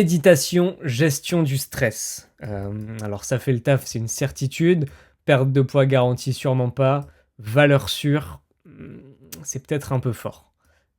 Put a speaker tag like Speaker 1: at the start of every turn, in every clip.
Speaker 1: Méditation, gestion du stress. Alors ça fait le taf, c'est une certitude. Perte de poids garantie, sûrement pas. Valeur sûre, c'est peut-être un peu fort.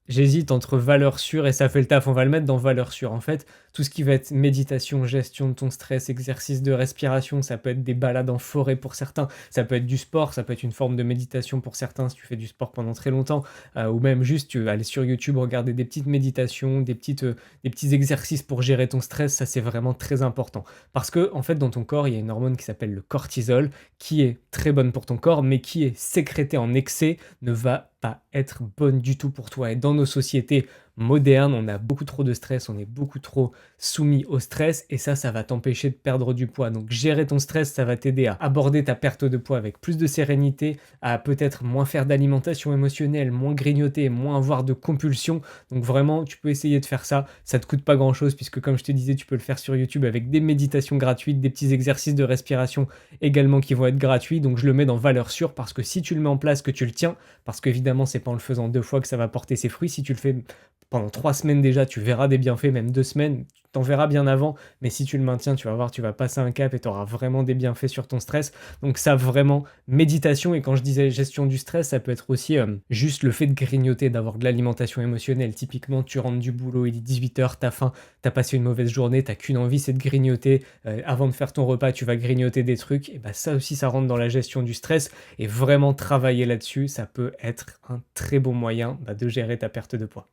Speaker 1: J'hésite entre valeur sûre et ça fait le taf, on va le mettre dans valeur sûre. En fait, tout ce qui va être méditation, gestion de ton stress, exercice de respiration, ça peut être des balades en forêt pour certains, ça peut être du sport, ça peut être une forme de méditation pour certains si tu fais du sport pendant très longtemps, ou même juste tu vas aller sur YouTube, regarder des petites méditations, des petits exercices pour gérer ton stress, ça c'est vraiment très important. Parce que en fait dans ton corps, il y a une hormone qui s'appelle le cortisol, qui est très bonne pour ton corps, mais qui est sécrétée en excès, ne va pas être bonne du tout pour toi. Et dans nos sociétés modernes, on a beaucoup trop de stress, on est beaucoup trop soumis au stress et ça va t'empêcher de perdre du poids. Donc gérer ton stress, ça va t'aider à aborder ta perte de poids avec plus de sérénité, à peut-être moins faire d'alimentation émotionnelle, moins grignoter, moins avoir de compulsions. Donc vraiment, tu peux essayer de faire ça. Ça te coûte pas grand-chose puisque comme je te disais, tu peux le faire sur YouTube avec des méditations gratuites, des petits exercices de respiration également qui vont être gratuits. Donc je le mets dans valeur sûre parce que si tu le mets en place, que tu le tiens, parce qu'évidemment, c'est pas en le faisant 2 fois que ça va porter ses fruits. Si tu le fais pendant 3 semaines déjà, tu verras des bienfaits, même 2 semaines, tu t'en verras bien avant, mais si tu le maintiens, tu vas voir, tu vas passer un cap et tu auras vraiment des bienfaits sur ton stress. Donc ça, vraiment, méditation, et quand je disais gestion du stress, ça peut être aussi juste le fait de grignoter, d'avoir de l'alimentation émotionnelle. Typiquement, tu rentres du boulot, il est 18 h, t'as faim, t'as passé une mauvaise journée, t'as qu'une envie, c'est de grignoter. Avant de faire ton repas, tu vas grignoter des trucs, et bah ça aussi, ça rentre dans la gestion du stress, et vraiment travailler là-dessus, ça peut être un très bon moyen de gérer ta perte de poids.